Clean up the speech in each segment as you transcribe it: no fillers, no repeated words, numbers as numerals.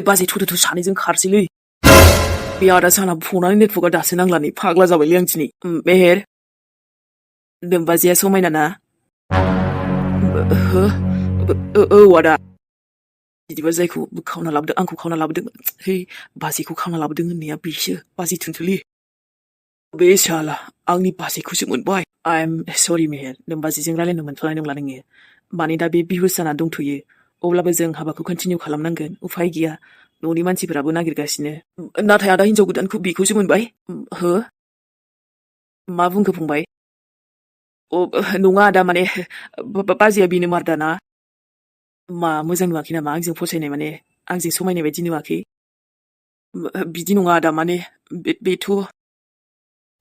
बाजै थुथु सानैजों खारसैलै बे आदा साना फनानै नेटवर्कआ दासो नांलानै फाग्ला जाबायलै आं दिनै मेहेर दोनबाजैया समायना ना औ आदा बिदिबा जायखौ खावना लाबोदों आंखौ खावना लाबोदों है बाजैखौ खावना लाबोदों होननाया बेसो बाजै थुनथुलि बे साला आंनि बाजैखौसो मोनबाय आइ एम सरि मेहेर दोनबाजैजों रायलायनो मोनथ'नाय नंला नोङो माने दा बे बिहुस जाना दंथ'यो अब्लाबो जों हाबाखौ कन्टिनिउ खालामनांगोन उफाय गैया न'नि मानसिफोराबो नागिरगासिनो नाथाय आदा हिनजाव गोदानखौ बेखौसो मोनबाय हो मा बुंखो फंबाय नङा आदा माने बाजैया बेनो मारदाना मा मोजां नुवाखै नामा आंजों फसायनाय माने आंजों समायनाय बायदि नुवाखै बिदि नङा आदा माने बेथ'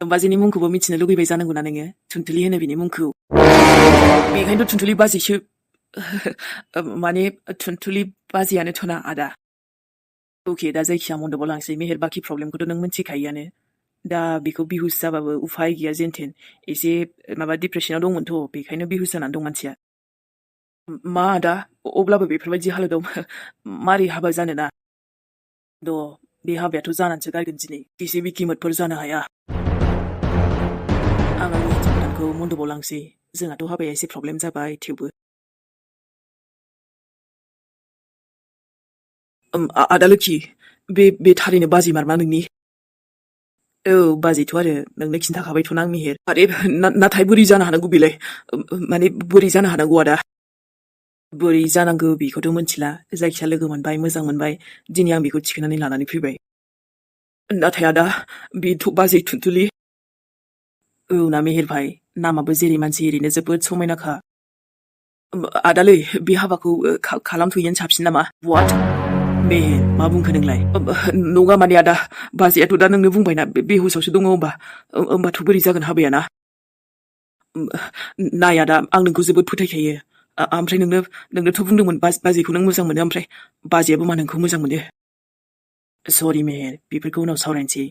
बाजैनि मुंखौबो मिथिनो लुगैबाय जानांगौ ना नोङो थुनथुलि होनो बिनि मुंखौ बेखायनोथ' थुनथुलि बाजैसो माने थुनथुलि बाजैयानोथ' ना आदा अके दा जायखिया मन्दपआव लांसै मेहेर बाखि प्रब्लेमखौथ' नों मिथिखायोआनो दा बेखौ बिहुस जाबाबो उफाय गैया जेनथेन एसे माबा डिप्रेसनाव दंमोनथ' बेखायनो बिहुस जानानै दं मानसिया मा आदा अब्लाबो बेफोरबायदि हालोदाव मारै हाबा जानोना बे हाबायाथ' जानानैसो गारगोन दिनै एसे बिखिमतफोर जानो हाया आं आंनि हिनजाव गोदानखौ मन्दपआव लांसै जोंहाथ' हाबाया एसे प्रब्लेम जाबाय थेवबो आदा लोखि बे थारैनो बाजै मारमा नोंनि औ बाजैथ' आरो नोंनो खिन्थाखाबायथ' ना आं मेहेर आरे नाथाय बोरै जानो हानांगौ बेलाय माने बोरै जानो हानांगौ आदा बोरै जानांगौ बेखौथ' मिथिला जायखिया लोगो मोनबाय मोजां मोनबाय दिनै आं बेखौ थिखोनानै लानानै फैबाय नाथाय आदा बेथ' बाजै थुनथुलि औ ना मेहेर भाई नामाबो जेरै मानसि एरैनो जोबोद समायनाखा आदालै बे हाबाखौ खालामथ'यैनो साबसिन नामा वाट मेहेर मा बुंखो नोंलाय नङा माने आदा बाजैयाथ' दा नोंनो बुंबायना बेहुसावसो दङ होमबाथ' बोरै जागोन हाबाया ना नाय आदा आं नोंखौ जोबोद फोथायखायो ओमफ्राय नोंनोथ' बुंदोंमोन बाजैखौ नों मोजां मोनो ओमफ्राय बाजैयाबो मा नोंखौ मोजां मोनो सरि मेहेर बेफोरखौ उनाव सावरायनोसै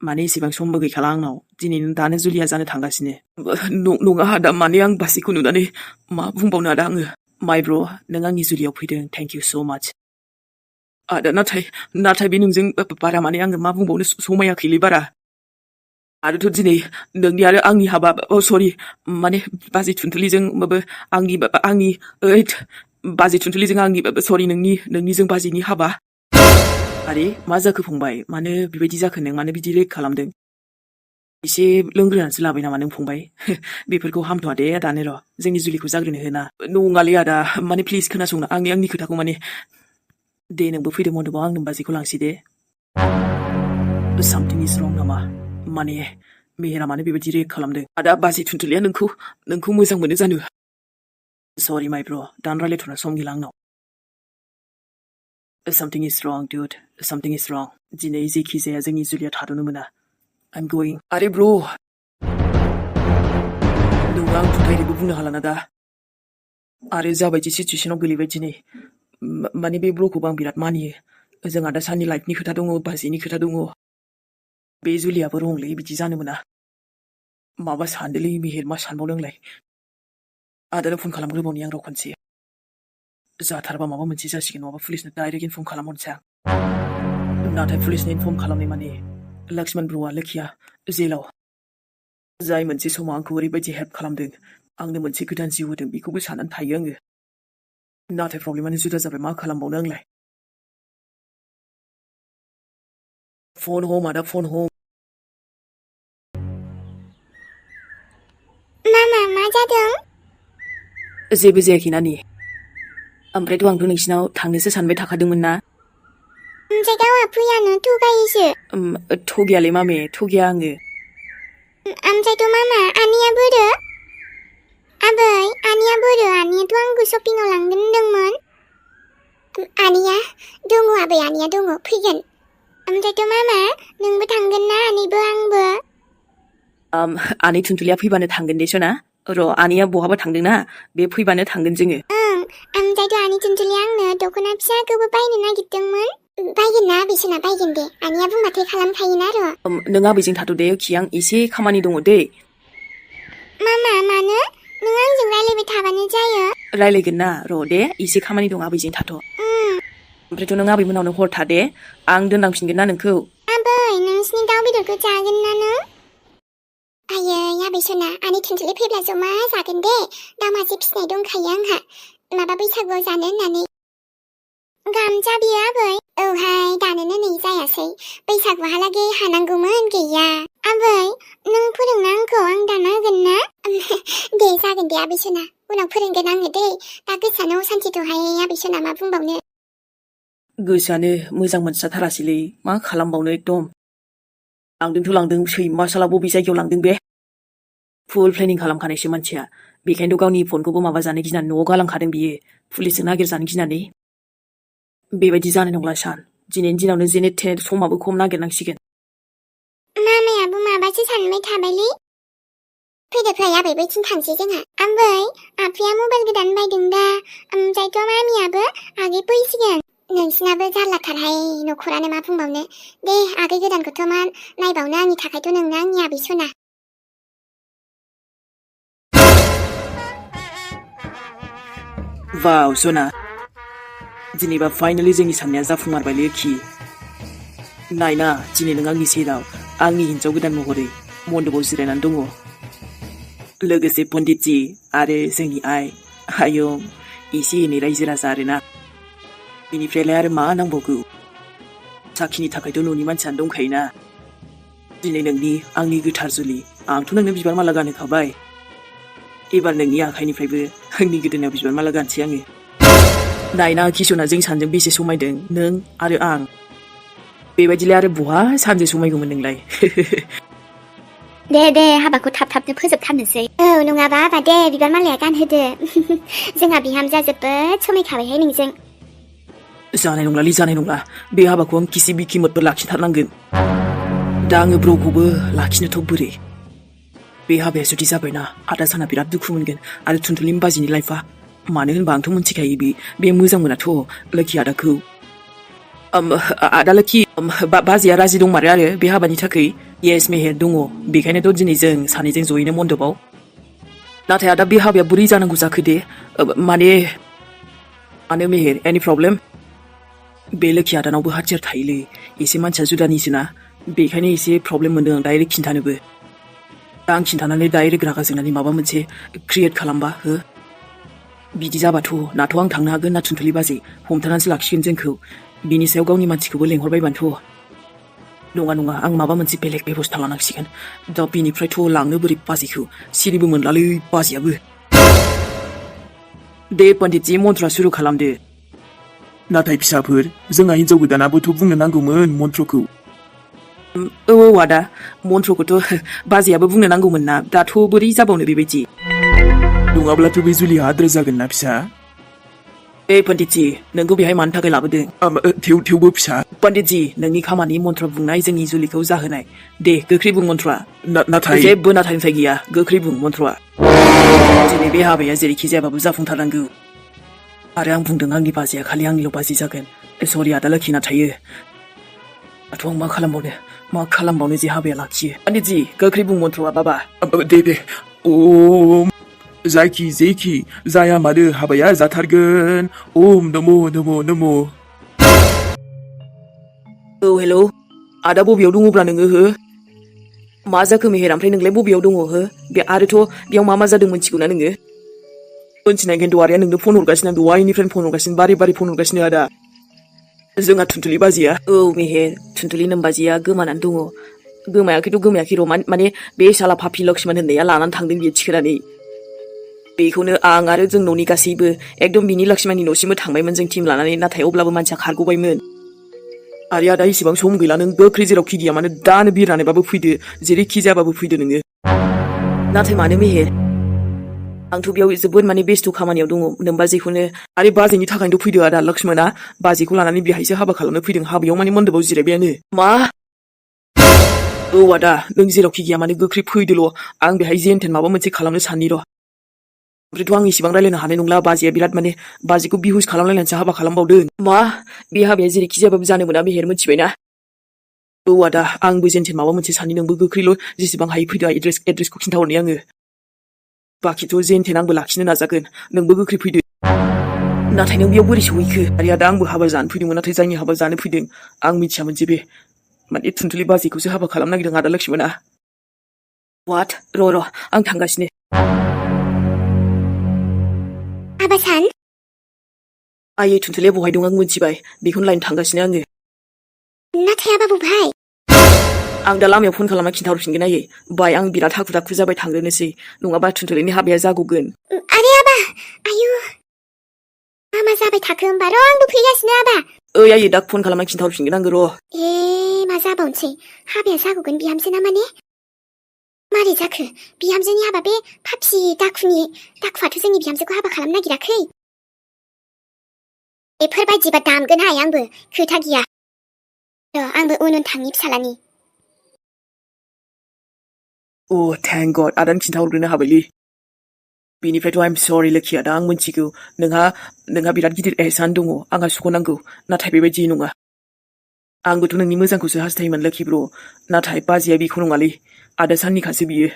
माने एसेबां समबो गैखाला आंनाव दिनै दानो जुलिया जानो थांगासिनो नङा आदा माने आं बाजैखौ नुनानै मा बुंबावनो आदा आङो माइ ब्र' नों आंनि जुलियाव फैदों थेंक इउ स' माच आदा नाथाय बे नोंजों बारा माने आङो मा बुंबावनो समायाखैलै बारा आरोथ' दिनै नोंनि आरो आंनि हाबा सरि माने बाजै थुनथुलिजों आंनि बाजै थुनथुलिजों आंनि सरि नोंनिजों बाजैनि हाबा आरे मा जाखो फंबाय मानो बेबायदि जाखो नों मानो बिदि रेक खालामदों एसे लोंग्रोनानैसो लाबाय नामा नों फंबाय बेफोरखौ हामथ'आ दे दानो र' जोंनि जुलिखौ जाग्रोनो होना नङालै आदा माने प्लिज खोनासंना आंनि खोथाखौ माने दे नोंबो फैदो मन्दपआव आं नों बाजैखौ लांसै दे सामथिं इज रं नामा माने मेहेरा मानो बेबायदि रेक खालामदों आदा बाजै थुनथुलिया नोंखौ मोजां मोनो जानो सरि माइ ब्र' दान रायलायथ'नो सम गैला आंनाव something is wrong dude something is wrong दिनै जेखि जाया जोंनि जुलिया थाद'नो मोना I'm going आरे ब्र' नोङो आं डाइरेक्टबो बुंनो हाला ना दा आरो जाबायदि सिचुवेसनाव गोलैबाय दिनै माने बे ब्र'खौबो आं बिराद मानियो जोंहा दा साननि लाइफनि खोथा दङ बाजैनि खोथा दङ बे जुलियाबो रंलै बिदि जानो मोना माबा सानदोलै मेहेर मा सानबावदोंलाय आदानो फन खालामग्रोबावनि आं र' खनसे जाथारबा माबा मोनसे जासिगोन नङाबा पुलिसनो डाइरेक्ट इनफर्म खालामहरनोसै आं नाथाय पुलिसनो इनफर्म खालामनाय माने लक्ष्मण ब्र'आ लोखिया जेलाव जाय मोनसे समाव आंखौ ओरैबायदि हेल्प खालामदों आंनो मोनसे गोदान जिउ होदों बेखौबो साननानै थायो आङो नाथाय प्रब्लेमानो जुदा जाबाय मा खालामबावनो आंलाय फन हम आदा फन हम मामा मा जादों जेबो जायाखै नानि ओमफ्रायथ' आंथ' नोंसिनाव थांनोसो सानबाय थाखादोंमोन ना ओमफ्राय गावहा फैयानो थगायोसो थगायालै मामे थगाया आङो ओमफ्रायथ' मामा आनैया बोरो आबै आनैया बोरो आनैयाथ' आंखौ शपिंआव लांगोन होनदोंमोन आनैया दङ आबै आनैया दङ फैगोन ओमफ्रायथ' मामा नोंबो थांगोन ना आनैबो आंबो आनै थुनथुलिया फैबानो थांगोन दे सना र' आनैया बहाबा थांदोंना बे फैबानो थांगोन जोङो ओमफ्रायथ' आनै थुनथुलिया आंनो दख'ना फिसाखौबो बायनो नागिरदोंमोन बायगोन ना बिसोना बायगोन दे आनैया बुंबाथाय खालामखायोना र' नों आबैजों थाथ' दे खि आं एसे खामानि दङ दै मामा मानो नों आंजों रायलायबाय थाबानो जायो रायलायगोन ना र' दे एसे खामानि दं आबैजों थाथ' ओमफ्रायथ' नों आबैमोनावनो हर थादे आं दोनलांफिनगोन ना नोंखौ आबै नोंसिनि दाउ बेदरखौ जागोन ना नों आयै आबै सना आनै थुनथुलि फैब्ला जमा जागोन दे दाउ मासे फिसिनाय दंखायो आंहा माबा बैसागुआव जानो होननानै गामजा बियो आबै औहाय दानोनो नै जायासै बैसागुहालागै हानांगौमोन गैया आबै नों फोरोंना आंखौ आं दाना होगोन ना दे जागोन दे आबै सना उनाव फोरोंगोन आङो दै दा गोसोआनो असान्थिथ'हाय आबै सना मा बुंबावनो गोसोआनो मोजां मोनस्राथारासैलै मा खालामबावनो एकदम लांदों सैमा साला बबे जायगायाव लांदों बे फुल प्लेनिं खालामखानायसो मानसिया बेखायनोथ' गावनि फनखौबो माबा जानो गिनानै न'आव गालांखादों बियो पुलिसजों नागिरजानो गिनानै बेबायदि जानाय नंला सान दिनैनि दिनावनो जेने थेन समाबो खम नागिरनांसिगोन मामायाबो माबासो सानबाय थाबायलै फैदो फै आबै बैथिं थांसै जोंहा आबै आफाया मबाइल गोदान बायदों दा ओमफ्रायथ' मामियाबो आगै फैसिगोन नोंसिनाबो जारलाथारहाय न'खरानो मा बुंबावनो दे आगै गोदानखौथ' मा नायबावनो आंनि थाखायथ' नोंनो आंनि आबै सना वाव सना दिनैबा फाइनालि जोंनि साननाया जाफुंमारबायलै खि नायना दिनै नों आंनि सेराव आंनि हिन्जाव गोदान महरै मन्दपाव जिरायनानै दङ लोगोसे पण्डितजी आरो जोंनि आयं एसे एनै रायजो राजा आरोना बेनिफ्रायलाय आरो मा नांबावगौ साखिनि थाखायथ' न'नि मानसियानो दंखायोना दिनै नोंनि आंनि गोथार जुलि आंथ' नोंनो बिबार माला गानहोखाबाय एबार नोंनि आखाइनिफ्रायबो आंनि गोदोनायाव बिबार माला गानसै आङो नायना किसना जों सानजों बेसे समायदों नों आरो आं बेबायदिलाय आरो बहा सानजों समायगौमोन नोंलाय दे हाबाखौ थाब-थाबनो फोजोबथारनोसै औ नङाबा आबा दे बिबार मालाया गानहोदो जोंहा बिहामजोआ जोबोद समायखाबायहाय नोंजों जानाय नंला बे हाबाखौ आं किसि बिखि मोदबो लाखिथारनांगोन दा आङो ब्रखौबो लाखिनोथ' बोरै बे हाबाया जुदि जाबायना आदा साना बिराद दुखु मोनगोन आरो थुनथुलिनि बाजिनि लाइफआ मानो होनबा आंथ' मोनथिखायो बे मोजां मोनाथ' लोखि आदाखौ आदा लोखि बाजिया राजि दंमारो आरो बे हाबानि थाखाय येस मेहेर दङ बेखायनोथ' दिनै जों सानैजों जयैनो मन्दपाव नाथाय आदा बे हाबाया बोरै जानांगौ जाखो दे मानो मेहेर एनि प्रब्लेम बे लोखि आदानावबो हाथियार थायोलै एसे मानसिया जुदानिसोना बेखायनो एसे प्रब्लेम मोनदों आं डाइरेक्ट खिन्थानोबो दा आं खिन्थानानै डाइरेक्ट रागा जोंनानै माबा मोनसे क्रिएट खालामबा हो बिदि जाबाथ' नाथ' आं थांनो हागोन ना थुनथुलि बाजै हमथानानैसो लाखिगोन जोंखौ बिनि सायाव गावनि मानसिखौबो लेंहरबायबानोथ' नङा आं माबा मोनसे बेलेग बेबस्था लानांसिगोन दा बेनिफ्रायथ' लांनो बोरै बाजैखौ सिरिबो मोनलालै बाजैयाबो दे पण्डितजी मन्त्रआ सुरु खालामदो नाथाय फिसाफोर जोंहा हिन्जाव गोदानाबोथ' बुंनो नांगौमोन मन्त्रखौ औ आदा मन्त्रखौथ' बाजैयाबो बुंनो नांगौमोन ना दाथ' बोरै जाबावनो बेबायदि नङाब्लाथ' बे जुलिया आद्रा जागोन ना फिसा पण्डितजी नोंखौ बेहाय मानो थाखाय लाबोदों थेवबो फिसा पण्डितजी नोंनि खामानि मन्त्र बुंनाय जोंनि जुलिखौ जाहोनाय दे गोख्रै बुं मन्त्रआ नाथाय जेबो नाथायनिफ्राय गैया गोख्रै बुं मन्त्रआ दिनै बे हाबाया जेरैखि जायाबाबो जाफुंथारनांगौ आरो आं बुंदों आंनि बाजैया खालि आंनिल' बाजै जागोन सरि आदा लोखि नाथाय दाथ' आं मा खालामबावनो जे हाबाया लाखियो पण्डितजी गोख्रै बुं मन्त्रआ बाबा दे जायखि जेखि जाया मानो हाबाया जाथारगोन ओम नम' औ हेलौ आदा बबेयाव दङब्ला नोङो हो मा जाखो मेहेर ओमफ्राय नोंलाय बबेयाव दङ हो बे आरोथ' बेयाव मा जादों मिथिगौना नोङो मोनथिनायखायनोथ' आदाया नोंनो फन हरगासिनो आं दहायनिफ्रायनो फन हरगासिनो बारे फन हरगासिनो आदा जोंहा थुनथुलि बाजिया औ मेहेर थुनथुलि नोमबाजिया गोमानानै दङ गोमायाखै र' माने बे साला पापि लक्ष्मण होननाया लानानै थांदों बियो थिखोनानै बेखौनो आं आरो जों न'नि गासैबो एकदम बिनि लक्ष्मणनि न'सिमबो थांबायमोन जों टिम लानानै नाथाय अब्लाबो मानसिया खारग'बायमोन आरो आदा इसेबां सम गैला नों गोख्रै जेरावखि गैया मानो दानो बिरनानैबाबो फैदो जेरैखि जायाबाबो फैदो नोङो नाथाय मानो मेहेर आंथ' बेयाव जोबोद माने बेस्थ' खामानियाव दङ नोमबाजैखौनो आरो बाजैनि थाखायनोथ' फैदो आदा लक्ष्मणा बाजैखौ लानानै बेहायसो हाबा खालामनो फैदों हाबायाव माने मन्दपाव जिरायबायानो मा औ आदा नों जेरावखि गैया मानो गोख्रै फैदोल' आं बेहाय जेनथेन माबा मोनसे खालामनो साननि र' ओमफ्रायथ' आं इसेबां रायलायनो हानाय नंला बाजैया बिराद माने बाजैखौ बिहुस खालामलायनानैसो हाबा खालामबावदों मा बे हाबाया जेरैखि जायाबाबो जानो मोना मेहेर मिथिबायना औ आदा आंबो जेनथेन माबा मोनसे साननि नोंबो गोख्रैल' जेसेबां हायो फैदो एड्रेसखौ खिन्थाहरनाय आङो बाखिथ' जेनथेन आंबो लाखिनो नाजागोन नोंबो गोख्रै फैदो नाथाय नों बेयाव बोरै सहैखो? आरो दा आंबो हाबा जानो फैदोंमोन नाथाय जायनि हाबा जानो फैदों आं मिथियामोन जे बे माने थुनथुलि बाजैखौसो हाबा खालामनो नागिरदों आदा लक्ष्मणआ। What? र' आं थांगासिनो। आबासान आयै थुनथुलिया बहाय दं आं मिथिबाय बेखौनो लायनो थांगासिनो आङो। नाथाय आबा बबेहाय? आं दा लामायाव फन खालामना खिन्थाहरफिनगोन आयै। बाय आं बिराद हाखु दाखु जाबाय थांग्रोनोसै नङाबा थुनथुलिनि हाबाया जागौगोन। आरे आबा आयु मा जाबाय थाखो होमबा र' आंबो फैगासिनो आबा। ओइ आयै दा फन खालामना खिन्थाहरफिनगोन आङो र'। मा जाबावनोसै हाबाया जागौगोन बिहामजोना माने मारै जाखो बिहामजोनि हाबा बे फाफि दाखुआथ' जोंनि बिहामजोखौ हाबा खालामनो नागिराखै। बेफोरबायदिबा दामगोनहाय आंबो खोथा गैया र' आंबो उन थांनि फिसालानि। थेंक गड आदानो खिन्थाहरग्रोनो हाबायलै। बेनिफ्रायथ' आइ एम सरि लोखि आदा आं मिथिगौ नोंहा बिराद गिदिर एहसान दङ आंहा सुख'नांगौ नाथाय बेबायदि नङा। आंबोथ' नोंनि मोजांखौसो हास्थायोमोन लोखि ब्र' नाथाय बाजैया बेखौ नङालै आदा साननिखासो बियो।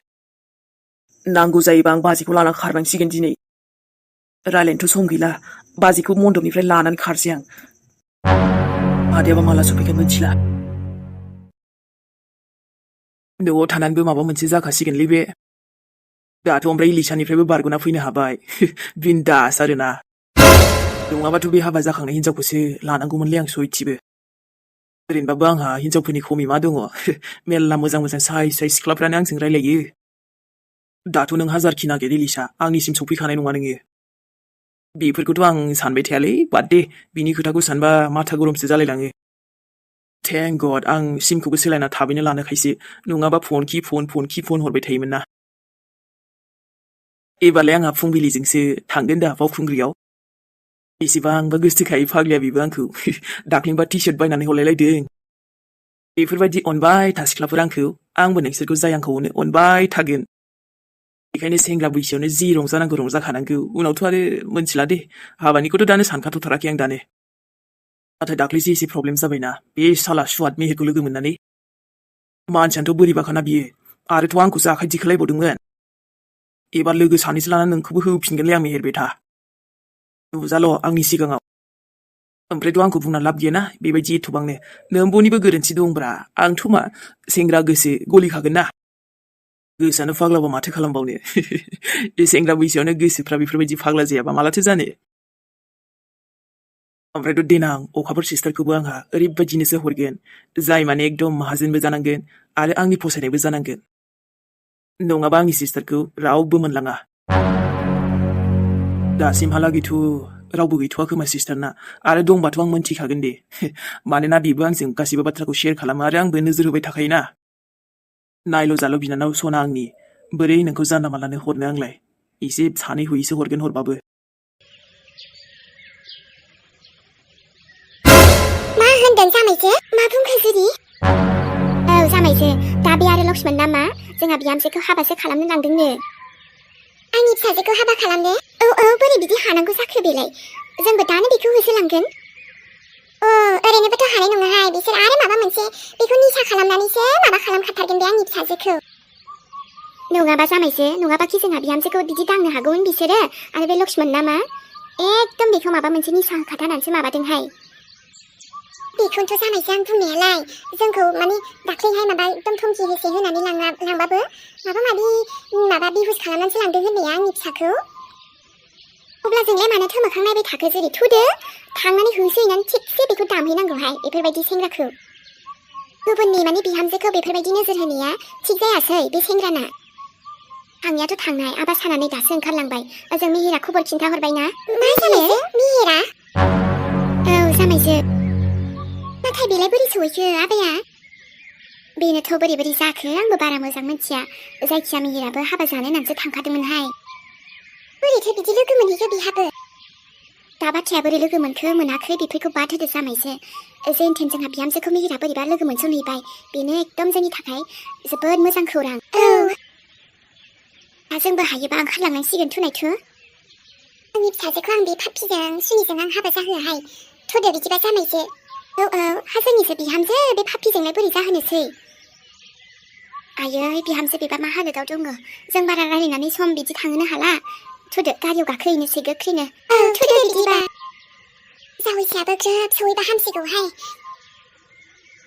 नांगौ जायोबा आं बाजैखौ लाना खारनांसिगोन दिनै। रायलायनोथ' सम गैला बाजैखौ मन्दपनिफ्राय लानानै खारसै आं। आदायाबा माला सफैगोन मिथिला। न'आव थानानैबो माबा मोनसे जाखासिगोनलै बे। दाथ' ओमफ्राय इलिसानिफ्रायबो बारग'ना फैनो हाबाय बिन्दास आरोना। नङाबाथ' बे हाबा जाखांनाय हिनजावखौसो लानांगौमोनलै आं सयथिबो। ओरैनोबाबो आंहा हिनजावफोरनि खमि मा दङ मेरला मोजां साइज सिख्लाफ्रानो आंजों रायलायो। दाथ' नों हाजारखि नागिर इलिसा आंनिसिम सफैखानाय नङा नोङो। बेफोरखौथ' आं सानबाय थायालै बाद दे बिनि खोथाखौ सानबा माथा गरमसो जालायलाङो। थेंक गड आं सिमखौबो सोलायना थाबैनो लानोखायसो नङाबा फन हरबाय थायोमोन ना। एबारलाय आंहा फुंबिलिजोंसो थांगोन दा बावखुंग्रियाव। बेसेबांबा गोसोथोखायो फाग्लिया बेबो आंखौ दाख्लिंबा टि सार्ट बायनानै हरलायलायदों। बेफोरबायदि अनबाय था सिख्लाफोर आंबो नोंसोरखौ जाय आंखौ अनबाय थागोन। बेखायनो सेंग्रा बैसोआवनो जि रंजानांगौ रंजाखानांगौ उनावथ' आरो मोनथिला दे हाबानिखौथ' दानो सानखाथ'थाराखै आं दानो। नाथाय दाख्लैसो एसे प्रब्लेम जाबायना बे साला सुवाद मेहेरखौ लोगो मोननानै। मानसियानोथ' बोरैबाखाना बियो आरोथ' आंखौसो आखाइ दिखोलायबावदोंमोन। एबार लोगो सानैसो लानानै नोंखौबो होफिनगोनलै आं मेहेरबाय था। नुजाल' आंनि सिगाङाव। ओमफ्रायथ' आंखौ बुंना लाब गैयाना बेबायदि एथ'बांनो नों बयनिबो गोरोन्थि दंब्रा आंथ' मा सेंग्रा गोसो गलिखागोन ना। गोसोआनो फाग्लाबा माथो खालामबावनो बे सेंग्रा बैसोआवनो गोसोफ्रा बेफोरबायदि फाग्ला जायाबा मालाथो जानो। ओमफ्रायथ' देनां अखाफोर सिस्टारखौबो आंहा ओरैबायदिनोसो हरगोन जाय माने एकदम माहाजोनबो जानांगोन आरो आंनि फसायनायबो जानांगोन। नङाबा आंनि सिस्टारखौ रावबो मोनलाङा। दासिमहालागैथ' रावबो गैथ'वा खोमा सिस्टारना आरो दंबाथ' आं मोनथिखागोन दे मानोना बेबो आंजों गासैबो बाथ्राखौ शेयार खालामो आरो आंबो नोजोर होबाय थाखायोना। नायल' जाल' बिनानाव सना आंनि बोरै नोंखौ जानला मानलानो हरनो आंलाय एसे सानै हयैसो हरगोन हरबाबो। मा होनदों जामायजो मा बुंखो जुरि? जामायजो दा बे आरो लक्ष्मण नामा जोंहा बिहामजोखौ हाबासो खालामनो लांदोंनो। आंनि फिसाजोखौ हाबा खालामनो? बोरै बिदि हानांगौ जाखो बेलाय जोंबो दानो बेखौ होसोलांगोन। ओरैनोबोथ' हानाय नङाहाय बिसोर आरो माबा मोनसे बेखौ निसा खालामनानैसो माबा खालामखाथारगोन बे आंनि फिसाजोखौ। नङाबा जामायजो नङाबाखि जोंहा बिहामजोखौ बिदि दांनो हागौमोन बिसोरो आरो बे लक्ष्मण नामा एकदम बेखौ माबा मोनसे निसा होखाथारनानैसो माबादोंहाय। बेखौनोथ' जामायजो आं बुंनायालाय जोंखौ माने दाख्लैहाय माबा एकदम थंखि होसे होनानै लांबाबो माबा बिहुस खालामनानैसो लांदों होननाया आंनि फिसाखौ। अब्ला जोंलाय मानोथो मोखां नायबाय थाखो जेरै थुदो थांनानै होसोहैनानै थिगसे बेखौ दामहैनांगौहाय बेफोरबायदि सेंग्राखौ। गुबुननि माने बिहामजोखौ बेफोरबायदि नोजोर होनाया थिग जायासै बे सेंग्राना। थांनायाथ' थांनाय आबा सानानै दासो ओंखारलांबाय ओजों मिहिरा खबर खिन्थाहरबायना। मा जामायजो मिहिरा? जामायजो नाथाय बेलाय बोरै सहैखो आबाया? बेनोथ' बोरै जाखो आंबो बारा मोजां मिथिया जायखिया मिहिराबो हाबा जानो होननानैसो थांखादोंमोनहाय। बोरैथो बिदि लोगो मोनहैखो बिहाबो? दा बाथ्राया बोरै लोगो मोनखो मोनाखै बेफोरखौ बाद होदो जामायजो। जेनथेन जोंहा बिहामजोखौ मिहिरा बोरैबा लोगो मोनसनहैबाय बेनो एकदम जोंनि थाखाय जोबोद मोजां खौरां। दा जोंबो हायोबा ओंखारलांनांसिगोन थुनायथु। आंनि फिसाजोखौ आं बे फाफिजों सुनिजों आं हाबा जाहोआहाय थुदो बिदिबा जामायजो। हाजोनिसो बिहामजो बे फाफिजोंलाय बोरै जाहोनोसै? आयै बिहामजो बेबा मा हालोदाव दङ जों बारा रायलायनानै सम बिदि थांहोनो हाला। थुदो गारियाव गाखोहैनोसै गोख्रैनो। थुदो बिदिबा। जावैसोआबो ग्रोब सहैबा हामसिगौहाय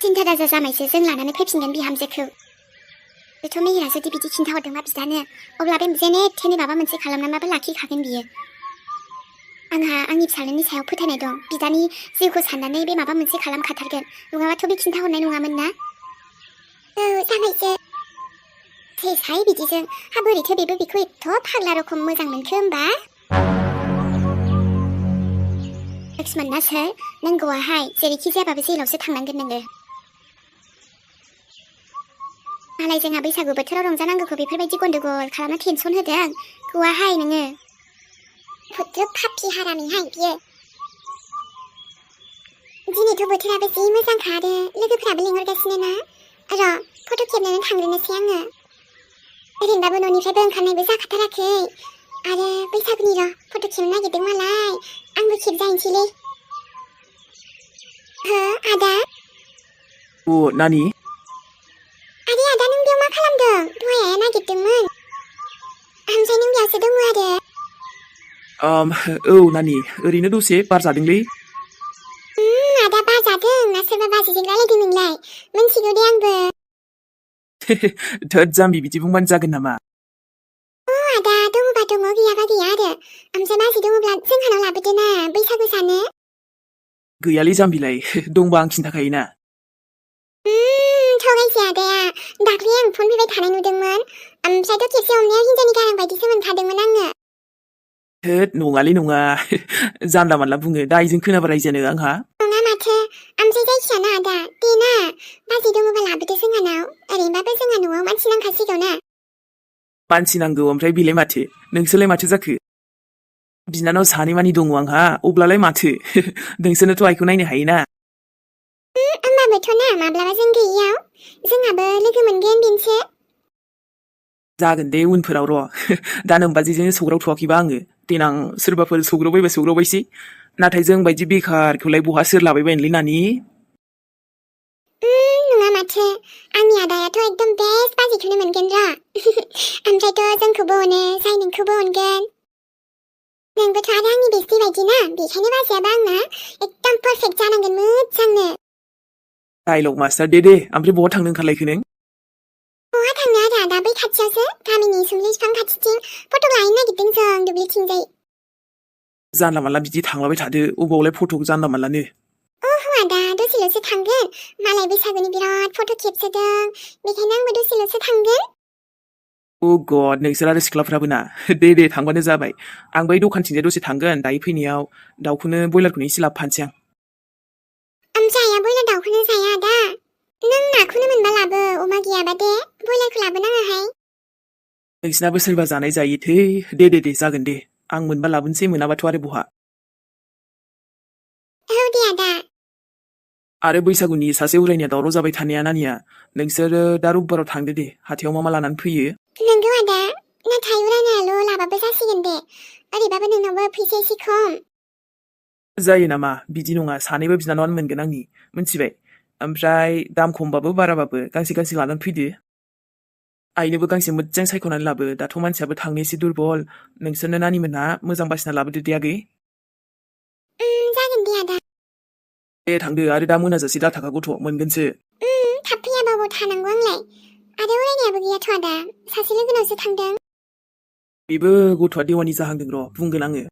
सिन्था दाजा जामायसो जों लानानै फैफिनगोन बिहामजोखौ बेथ' मेहेरा जुदि बिदि खिन्थाहरदोंबा बिदानो अब्ला बे जेने थेने माबा मोनसे खालामनानैबाबो लाखिखागोन बियो आंहा आंनि फिसाज्लानि सायाव फोथायनाय दं बिदानि जिउखौ साननानै बे माबा मोनसे खालामखाथारगोन नङाबाथ' बे खिन्थाहरनाय नङामोन ना औ जामायसो सेसहाय बिदिजों हा बोरैथो बेबो बेखौ एथ' फाग्ला रखम मोजां मोनखो होमबा लक्ष्मण ना सोर नों गवाहाय जेरैखि जायाबाबो जेलावसो थांनांगोन नोङो मालाय जोंहा बैसागु बोथोराव रंजानांगौखौ बेफोरबायदि गन्डगल खालामना टेनसन होदों गवाहाय नोङो फुद्रु फाफि हारामिहाय बियो दिनैथ' बोथोराबो जि मोजांखा आरो लोगोफोराबो लिंहरगासिनो ना र' फट' खेबनानै थांग्रोनोसै आङो ओरैनोबाबो न'निफ्रायबो ओंखारनायबो जाखाथाराखै आरो बैसागुनि र' फट' खेबनो नागिरदों मालाय आंबो खेबजाहैनोसैलै हो आदा अ नानि आदा नों बेयाव मा खालामदों दहाय आया नागिरदोंमोन ओमफ्राय नों बेयावसो दङ आरो औ नानि ओरैनो दसे बार जादोंलै आदा बाजादों ना सोरबा बाजिजों रायलायदों नोंलाय मिन्थिगौ दे आंबो थोद जाम्बि बिदि बुंबानो जागोन नामा आदा दङबा दङ गैयाबा गैया आरो ओमफ्राय बाजि दङब्ला जोंहानाव लाबोदो ना बैसागु जानो गैयालै जाम्बिलाय दंबा आं खिन्थाखायोना थगायसै आदाया दाख्लै आं फन फैबाय थानाय नुदोंमोन ओमफ्रायथ' खेबसे हमनायाव हिन्जावनि गारां बायदिसो मोनखादोंमोन आङो थोद नङालै नङा जानला मानला बुङो दा इजों खोनाबा रायजानो आंहा नङा माथो ओमफ्राय जायखियाना आदा दे ना बाजै दङबा लाबोदो जोंहानाव ओरैनोबाबो जोंहा न'आव मानसि नांखासिगौ ना मानसि नांगौ ओमफ्राय बेलाय माथो नोंसोरलाय माथो जाखो बिनानाव सानै मानि दङ आंहा अब्लालाय माथो नोंसोरनोथ' आइखौ नायनो हायोना होमबाबोथ' ना माब्लाबा जों गैयियाव जोंहाबो लोगो मोनगोन बेनोसो जागोन दे उनफोराव र' दा नोमबाजिजों सौग्रावथ'वाखैबा आङो देनां सोरबाफोर सौग्रावबायबा सौग्रावबायसै नाथाय जों बायदि बेखारखौलाय बहा सोर लाबायबायनोलै नानि नङा माथो आंनि आदायाथ' एकदम बेस्ट बाजैखौनो मोनगोन र' ओमफ्रायथ' जोंखौबो अनो जाय नोंखौबो अनगोन नोंबोथ' आरो आंनि बेस्टि बायदि ना बेखायनो बाजैयाबो आंना एकदम पारफेक्ट जानांगोन मोजांनो डायलग मास्टार दे ओमफ्राय बहा थांनो ओंखारलायखो नों बहा थांनो आरो आदा बै खाथियावसो गामिनि सुमलि बिफां खाथिथिं फट' लाहैनो नागिरदों जों दुब्लिथिंजाय जानला मानला बिदि थांलाबाय थादो अबावलाय फट' जानला मानलानो आदा दसेल'सो थांगोन मालाय बैसागुनि बिराद फट' खेबसोदों बेखायनो आंबो दसेल'सो थांगोन अ गड नोंसोर आरो सिख्लाफ्राबो ना दे थांबानो जाबाय आं बै दखानथिंजाय दसे थांगोन दायो फैनायाव दाउखौनो बयलारखौनो एसे लाबोफानोसै आं ओमफ्राय आया बयलार दाउखौनो जाया आदा नों नाखौनो मोनबा लाबो अमा गैयाबा दे बयलारखौ लाबोनाङाहाय नोंसिनाबो सोरबा जानाय जायोथै दे जागोन दे आं मोनबा लाबोनोसै मोनाबाथ' आरो बहा औ दे आदा आरो बैसागुनि सासे उरायनिया दावराव जाबाय थानाया नानिया नोंसोरो दा रबिबाराव थांदो दे हाथायाव मा लानानै फैयो नंगौ आदा नाथाय उरायनायाल' लाबाबो जासिगोन दे ओरैबाबो नोंनावबो फैसा एसे खम जायो नामा बिदि नङा सानैबो बिनानावानो मोनगोन आंनि मिन्थिबाय ओमफ्राय दाम खमबाबो बाराबाबो गांसे लानानै फैदो आइनोबो गांसे मोजां सायख'नानै लाबो दाथ' मानसियाबो थांनो एसे दुरबल नोंसोरनो नानिमोनहा मोजां बासिना लाबोदो दे आगै जागोन दे आदा दे थांदो आरो दा मोनाजासे दाथाखा गथ' मोनगोनसो थाब फैयाबा अबाव थानांगौ आंलाय आरो उरायनायाबो गैयाथ' आदा सासे लोगोनावसो थांदों बेबो गथ'आ देवानि जाहांदों र' बुंगोन आङो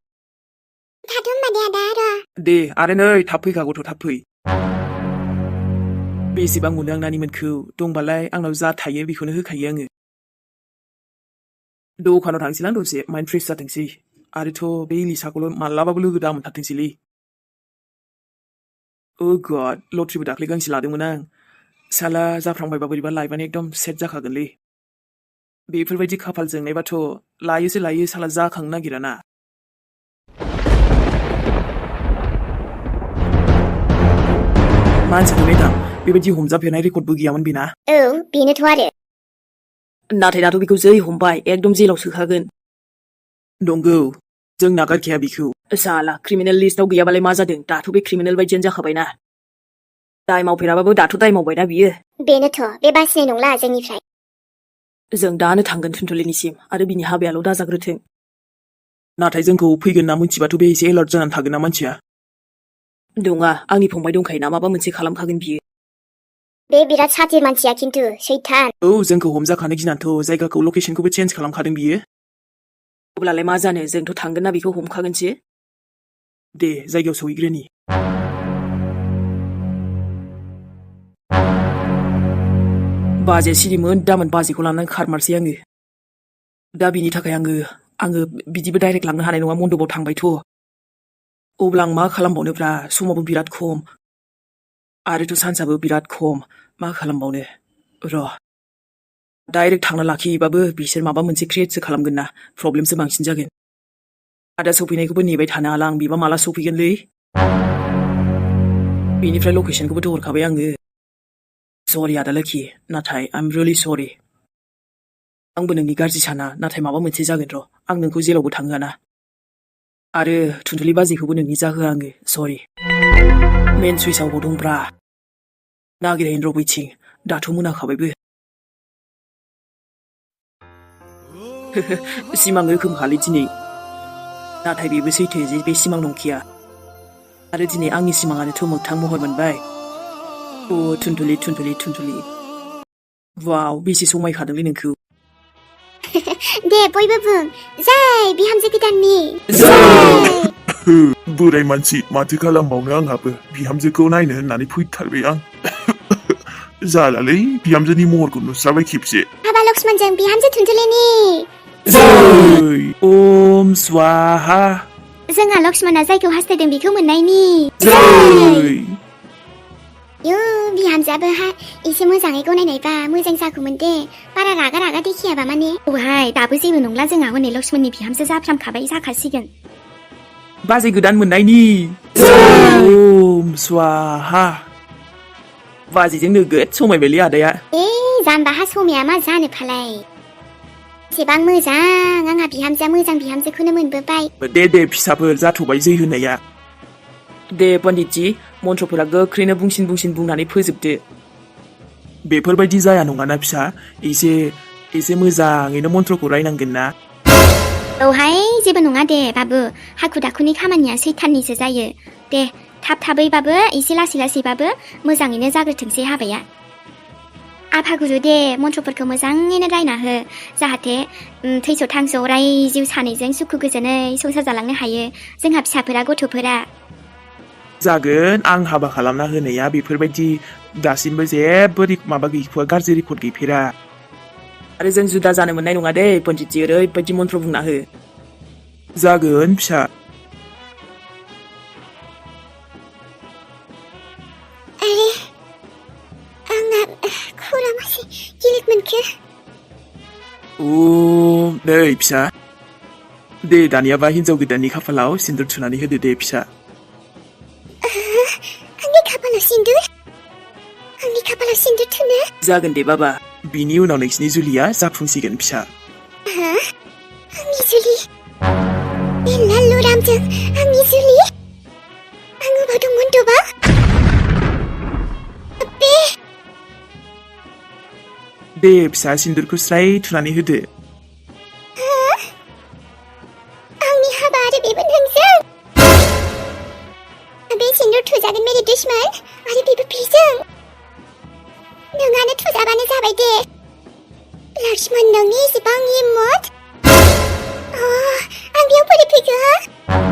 थाथ' होमबा दे आदा र' दे आरो नै थाब फैखा गथ' थाब फै बेसेबां मोनो आं नानिमोनखौ दंबालाय आंनाव जा थायो बेखौनो होखायो आङो दखानाव थांसैलां दसे माइन्ड फ्रेस जाथोंसै आरोथ' बे इलिसाखौल' मालाबाबो लोगो दा मोनथारथोंसैलै अ गड लट्रिबो दाख्लै गांसे लादोंमोन आं साला जाफ्रांबायबा बोरैबा लायबानो एकदम सेट जाखागोनलै बेफोरबायदि खाफाल जोंनायबाथ' लायोसो लायो साला जाखांनो नागिरा ना मानसिखौ नायदां बेबायदि हमजाफेरनाय रेकर्डबो गैयामोन बेना औ बेनोथ' आरो नाथाय दाथ' बेखौ जै हमबाय एकदम जेलाव सोखागोन नंगौ जों नागारखाया बिखौ साला क्रिमिनेल लिस्टआव गैयाबालाय मा जादों दाथ' बे क्रिमिनेल बायदियानो जाखाबायना दाय मावफेराबाबो दाथ' दाय मावबायना बियो बेनोथ' बे बासिनाय नंला जोंनिफ्राय जों दानो थांगोन थुनथुलिनिसिम आरो बिनि हाबायाल' दाजाग्रोथों नाथाय जोंखौ फैगोन ना मिथिबाथ' बे एसे एलार्ट जानानै थागोन ना मानसिया नङा आंनि फंबाय दंखायो ना माबा मोनसे खालामखागोन बियो बे बिराद साथिर मानसिया खिन्थु सैथान औ जोंखौ हमजाखानो गिनानैथ' जायगाखौ लकेसनखौबो चेन्ज खालामखादों बियो अब्लालाय मा जानो जोंथ' थांगोन ना बेखौ हमखागोनसो दे जायगायाव सहैग्रोनि बाजैया सिरिमोन दामोन बाजैखौ लानानै खारमारसै आङो दा बिनि थाखाय आङो बिदिबो डाइरेक्ट लांनो हानाय नङा मन्दपाव थांबायथ' अब्ला आं मा खालामबावनोब्रा समाबो बिराद खम आरोथ' सान्सआबो बिराद खम मा खालामबावनो र' डाइरेक्ट थांना लाखियोबाबो बिसोर माबा मोनसे क्रिएटसो खालामगोन ना प्रब्लेमसो बांसिन जागोन आदा सफैनायखौबो नेबाय थानो हाला आं बिबा माला सफैगोनलै बेनिफ्राय लकेसनखौबोथ' हरखाबाय आङो सरि आदा लोखि नाथाय आइ एम रियेलि सरि आंबो नोंनि गाज्रि साना नाथाय माबा मोनसे जागोन र' आं नोंखौ जेलावबो थांहोआना आरो थुनथुलि बाजैखौबो नोंनि जाहोआ आङो सरि मेन सुइचआव दंब्रा नागिरहैनो र' बैथिं दाथ' मोनाखाबायबो सिमां रोखोमखालै दिनै नाथाय बेबो सैथो जे बे सिमां नंखाया आरो दिनै आंनि सिमाङानोथ' मोगथां महर मोनबाय अ थुनथुलि वाव बेसे समायखादोंलै नोंखौ दे बयबो बुं जै बिहामजो गोदाननि बोराय मानसि माथो खालामबावनो आंहाबो बिहामजोखौ नायनो होननानै फैथारबाय आं जालालै बिहामजोनि महरखौ नुस्राबाय खेबसे हाबा लक्ष्मणजों बिहामजो थुनथुलिनि ओम स्वाहा जोंहा लक्ष्मणा जायखौ हास्थायदों बेखौ मोननायनि यो बिहामजोआबो एसे मोजाङै गनायनायबा मोजां जागौमोन दे बारा रागा देखायाबा माने औहाय दाबो जेबो नंला जोंहा हनै लक्ष्मणनि बिहामजो जाफ्रामखाबाय जाखासिगोन बाजै गोदान मोननायनि ओम स्वाहा बाजैजों नोगोद समायबायलै आदाया जाम्बाहा समाया मा जानो फालाय एसेबां मोजां आंहा बिहामजोआ मोजां बिहामजोखौनो मोनबोबाय दे फिसाफोर जाथ'बाय जै होनाया दे पण्डितजी मन्त्रफोरा गोख्रैनो बुंसिन बुंनानै फोजोबदो बेफोरबायदि जाया नङाना फिसा एसे मोजाङैनो मन्त्रखौ रायनांगोन ना औहाय जेबो नङा दे बाबु हाखु दाखुनि खामानिया सैथाननिसो जायो दे थाबैबाबो एसे लासैबाबो मोजाङैनो जाग्रोथोंसै हाबाया आफा गुरु दे मन्त्रफोरखौ मोजाङैनो रायना हो जाहाथे थैस' थांस' अराय जिउ सानैजों सुखु गोजोनै संसार जालांनो हायो जोंहा फिसाफोरा गथ'फोरा जागोन आं हाबा खालामना होनाया बेफोरबायदि दासिमबो जेबो माबा गैथ'आ गाज्रि रिपर्ट गैफेरा आरो जों जुदा जानो मोननाय नङा दे पण्डितजी ओरैबायदि मन्त्र बुंना हो जागोन फिसा आरे आंना खरा मासे गिलिर मोनखो नै फिसा दे दानियाबा हिनजाव गोदाननि खाफालाव सिन्दुर थुनानै होदो दे फिसा आंनि खाफालाव सिन्दुर थुनो जागोन दे बाबा बिनि उनाव नोंसिनि जुलिया जाफुंसिगोन फिसा आंनि जुलि बे लाल्लु रामजों आंनि जुलि आं अबाव दंमोन दबा दे फिसा सिन्दुरखौ स्राय थुनानै होदो आंनि हाबा आरो बेबो नोंजों बे सिन्दुर थुजागोन मेरे दुश्मन आरो बेबो बिजों नोंहानो थुजाबानो जाबाय दे लक्ष्मण नोंनि एसेबां हिम्मत आं बेयाव बोरै फैखो